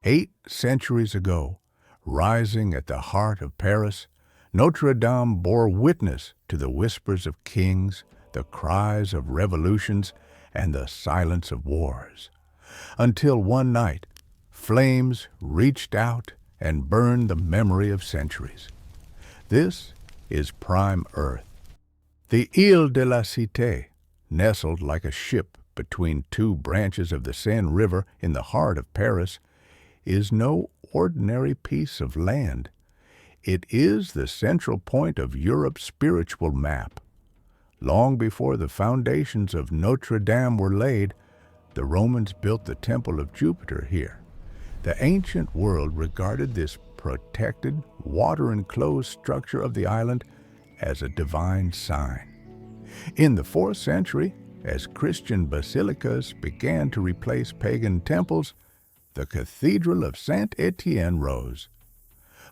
8 centuries ago, rising at the heart of Paris, Notre-Dame bore witness to the whispers of kings, the cries of revolutions, and the silence of wars. Until one night, flames reached out and burned the memory of centuries. This is prime Earth. The Ile de la Cité, nestled like a ship between two branches of the Seine River in the heart of Paris, is no ordinary piece of land. It is the central point of Europe's spiritual map. Long before the foundations of Notre-Dame were laid, the Romans built the Temple of Jupiter here. The ancient world regarded this protected, water-enclosed structure of the island as a divine sign. In the 4th century, as Christian basilicas began to replace pagan temples, the Cathedral of Saint-Étienne rose.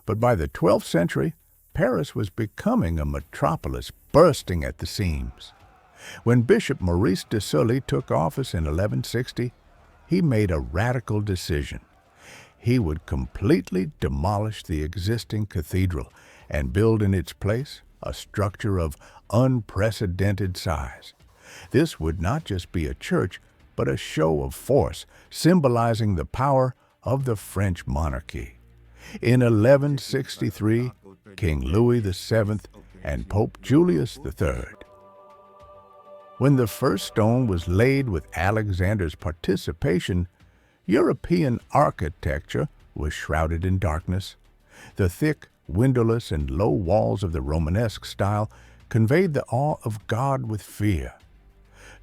But by the 12th century, Paris was becoming a metropolis bursting at the seams. When Bishop Maurice de Sully took office in 1160, he made a radical decision. He would completely demolish the existing cathedral and build in its place a structure of unprecedented size. This would not just be a church, but a show of force, symbolizing the power of the French monarchy. In 1163, King Louis VII and Pope Julius III. When the first stone was laid with Alexander's participation, European architecture was shrouded in darkness. The thick, windowless, and low walls of the Romanesque style conveyed the awe of God with fear.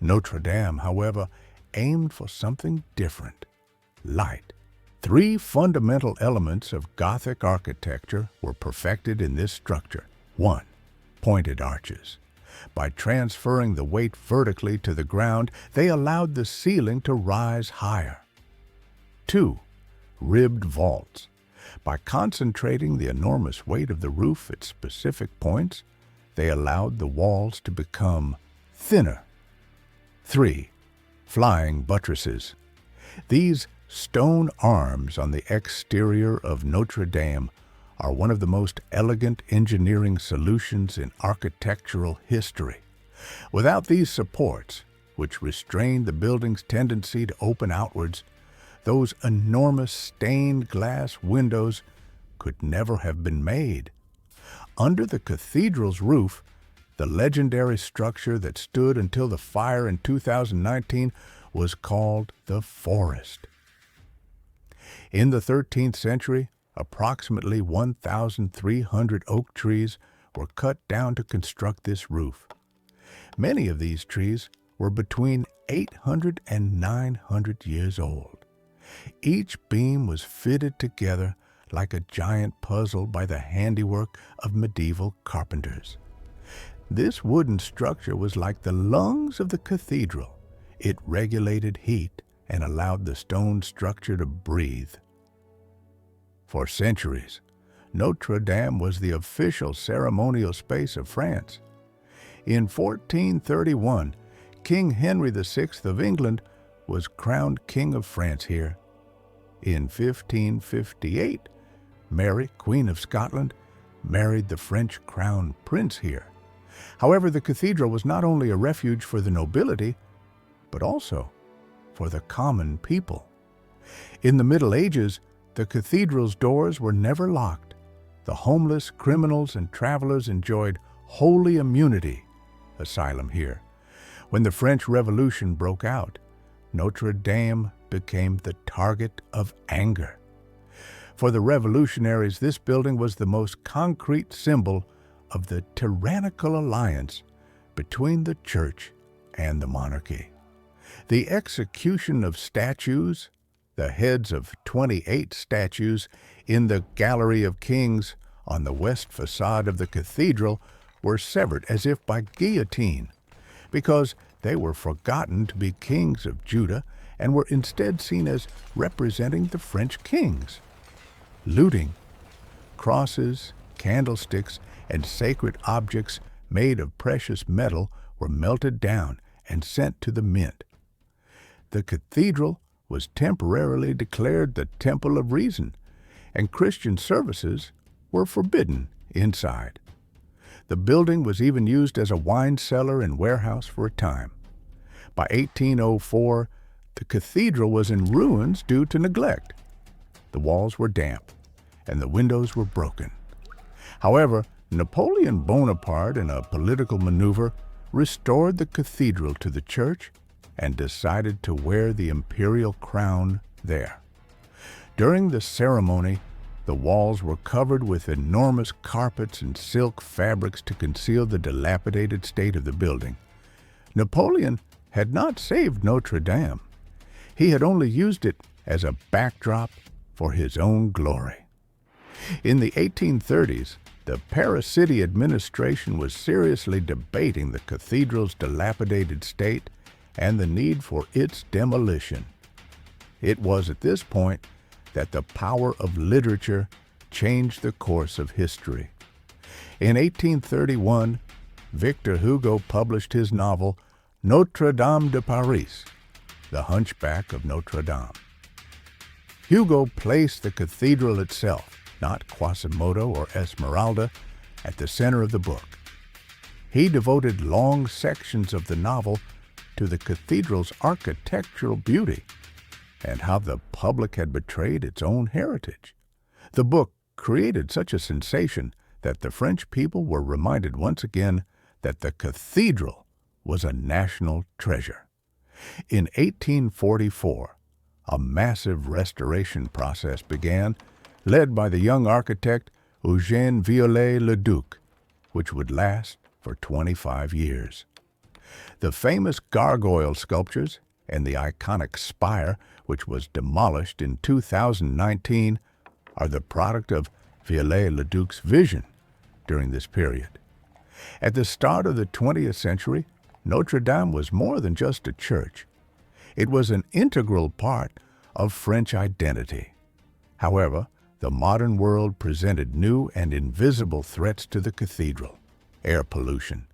Notre-Dame, however, aimed for something different: light. 3 fundamental elements of Gothic architecture were perfected in this structure. 1. Pointed arches. By transferring the weight vertically to the ground, they allowed the ceiling to rise higher. 2. Ribbed vaults. By concentrating the enormous weight of the roof at specific points, they allowed the walls to become thinner. 3. Flying buttresses. These stone arms on the exterior of Notre-Dame are one of the most elegant engineering solutions in architectural history. Without these supports, which restrained the building's tendency to open outwards, those enormous stained glass windows could never have been made. Under the cathedral's roof, the legendary structure that stood until the fire in 2019 was called the Forest. In the 13th century, approximately 1,300 oak trees were cut down to construct this roof. Many of these trees were between 800 and 900 years old. Each beam was fitted together like a giant puzzle by the handiwork of medieval carpenters. This wooden structure was like the lungs of the cathedral. It regulated heat and allowed the stone structure to breathe. For centuries, Notre-Dame was the official ceremonial space of France. In 1431, King Henry VI of England was crowned King of France here. In 1558, Mary, Queen of Scotland, married the French crown prince here. However, the cathedral was not only a refuge for the nobility, but also for the common people. In the Middle Ages, the cathedral's doors were never locked. The homeless, criminals, and travelers enjoyed holy immunity asylum here. When the French Revolution broke out, Notre-Dame became the target of anger. For the revolutionaries, this building was the most concrete symbol of the tyrannical alliance between the church and the monarchy. The execution of statues, the heads of 28 statues in the Gallery of Kings on the west facade of the cathedral, were severed as if by guillotine, because they were forgotten to be kings of Judah and were instead seen as representing the French kings. Looting, crosses, candlesticks, and sacred objects made of precious metal were melted down and sent to the mint. The cathedral was temporarily declared the Temple of Reason, and Christian services were forbidden inside. The building was even used as a wine cellar and warehouse for a time. By 1804, the cathedral was in ruins due to neglect. The walls were damp, and the windows were broken. However, Napoleon Bonaparte, in a political maneuver, restored the cathedral to the church and decided to wear the imperial crown there. During the ceremony, the walls were covered with enormous carpets and silk fabrics to conceal the dilapidated state of the building. Napoleon had not saved Notre-Dame. He had only used it as a backdrop for his own glory. In the 1830s, the Paris city administration was seriously debating the cathedral's dilapidated state and the need for its demolition. It was at this point that the power of literature changed the course of history. In 1831, Victor Hugo published his novel Notre-Dame de Paris, The Hunchback of Notre-Dame. Hugo placed the cathedral itself, not Quasimodo or Esmeralda, at the center of the book. He devoted long sections of the novel to the cathedral's architectural beauty and how the public had betrayed its own heritage. The book created such a sensation that the French people were reminded once again that the cathedral was a national treasure. In 1844, a massive restoration process began, led by the young architect Eugène Viollet-le-Duc, which would last for 25 years. The famous gargoyle sculptures and the iconic spire, which was demolished in 2019, are the product of Viollet-le-Duc's vision during this period. At the start of the 20th century, Notre-Dame was more than just a church. It was an integral part of French identity. However, the modern world presented new and invisible threats to the cathedral: air pollution.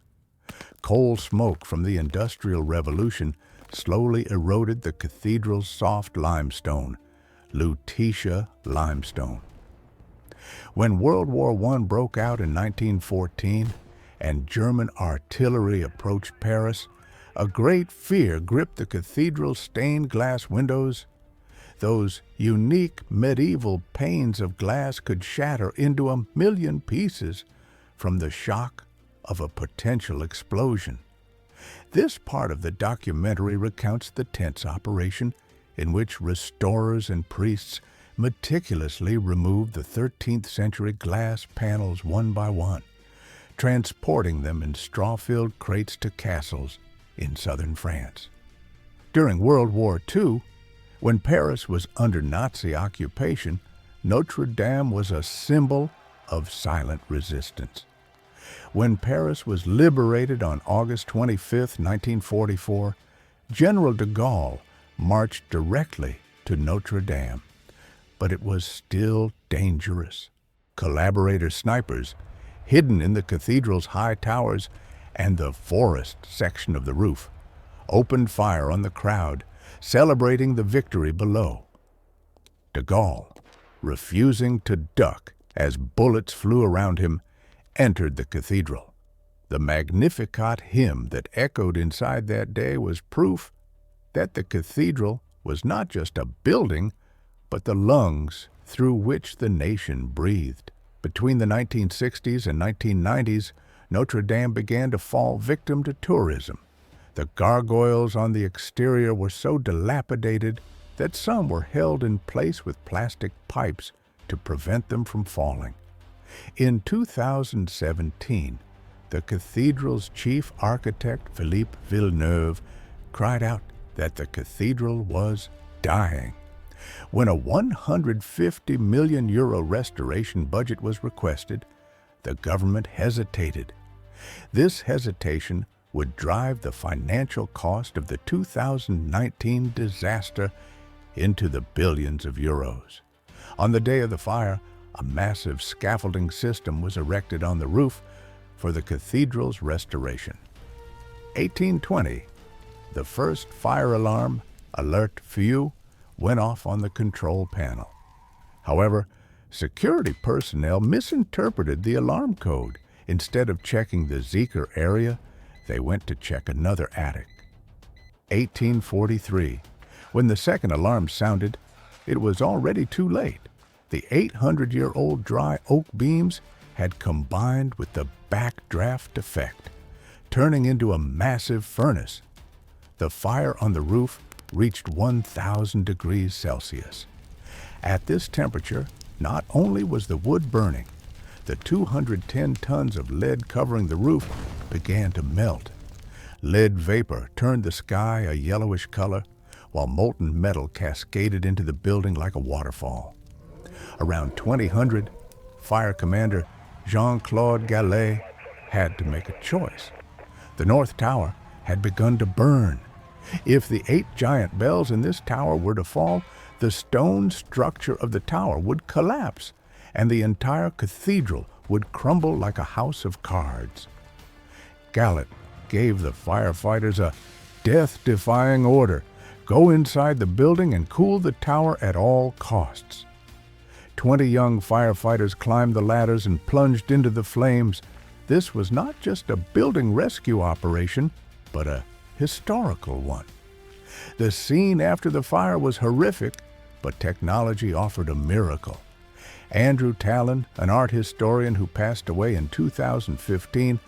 Coal smoke from the Industrial Revolution slowly eroded the cathedral's soft limestone, Lutetia limestone. When World War I broke out in 1914 and German artillery approached Paris, a great fear gripped the cathedral's stained glass windows. Those unique medieval panes of glass could shatter into 1,000,000 pieces from the shock of a potential explosion. This part of the documentary recounts the tense operation in which restorers and priests meticulously removed the 13th century glass panels one by one, transporting them in straw-filled crates to castles in southern France. During World War II, when Paris was under Nazi occupation, Notre-Dame was a symbol of silent resistance. When Paris was liberated on August 25, 1944, General de Gaulle marched directly to Notre-Dame. But it was still dangerous. Collaborator snipers, hidden in the cathedral's high towers and the forest section of the roof, opened fire on the crowd, celebrating the victory below. De Gaulle, refusing to duck as bullets flew around him, entered the cathedral. The Magnificat hymn that echoed inside that day was proof that the cathedral was not just a building, but the lungs through which the nation breathed. Between the 1960s and 1990s, Notre-Dame began to fall victim to tourism. The gargoyles on the exterior were so dilapidated that some were held in place with plastic pipes to prevent them from falling. In 2017, the cathedral's chief architect, Philippe Villeneuve, cried out that the cathedral was dying. When a €150 million restoration budget was requested, the government hesitated. This hesitation would drive the financial cost of the 2019 disaster into the billions of euros. On the day of the fire, a massive scaffolding system was erected on the roof for the cathedral's restoration. 1820, the first fire alarm, Alert Feu, went off on the control panel. However, security personnel misinterpreted the alarm code. Instead of checking the Zeker area, they went to check another attic. 1843. When the second alarm sounded, it was already too late. The 800-year-old dry oak beams had combined with the backdraft effect, turning into a massive furnace. The fire on the roof reached 1,000 degrees Celsius. At this temperature, not only was the wood burning, the 210 tons of lead covering the roof began to melt. Lead vapor turned the sky a yellowish color, while molten metal cascaded into the building like a waterfall. Around 2000, Fire Commander Jean-Claude Gallet had to make a choice. The North Tower had begun to burn. If the 8 giant bells in this tower were to fall, the stone structure of the tower would collapse, and the entire cathedral would crumble like a house of cards. Gallet gave the firefighters a death-defying order: go inside the building and cool the tower at all costs. 20 young firefighters climbed the ladders and plunged into the flames. This was not just a building rescue operation, but a historical one. The scene after the fire was horrific, but technology offered a miracle. Andrew Tallon, an art historian who passed away in 2015,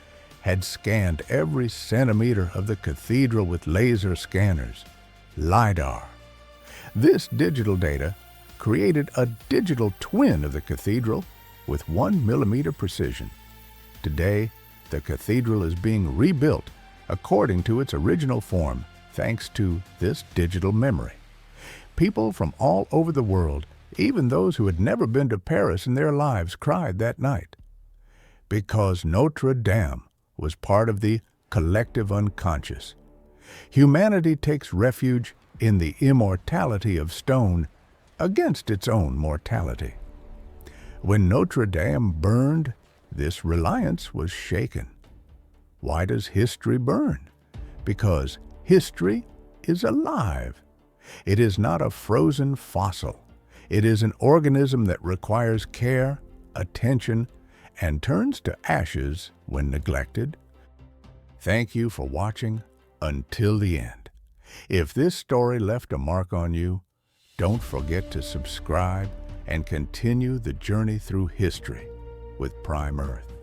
had scanned every centimeter of the cathedral with laser scanners, LiDAR. This digital data created a digital twin of the cathedral with 1 millimeter precision. Today, the cathedral is being rebuilt according to its original form, thanks to this digital memory. People from all over the world, even those who had never been to Paris in their lives, cried that night, because Notre-Dame was part of the collective unconscious. Humanity takes refuge in the immortality of stone against its own mortality. When Notre-Dame burned, this reliance was shaken. Why does history burn? Because history is alive. It is not a frozen fossil. It is an organism that requires care, attention, and turns to ashes when neglected. Thank you for watching until the end. If this story left a mark on you, don't forget to subscribe and continue the journey through history with Prime Earth.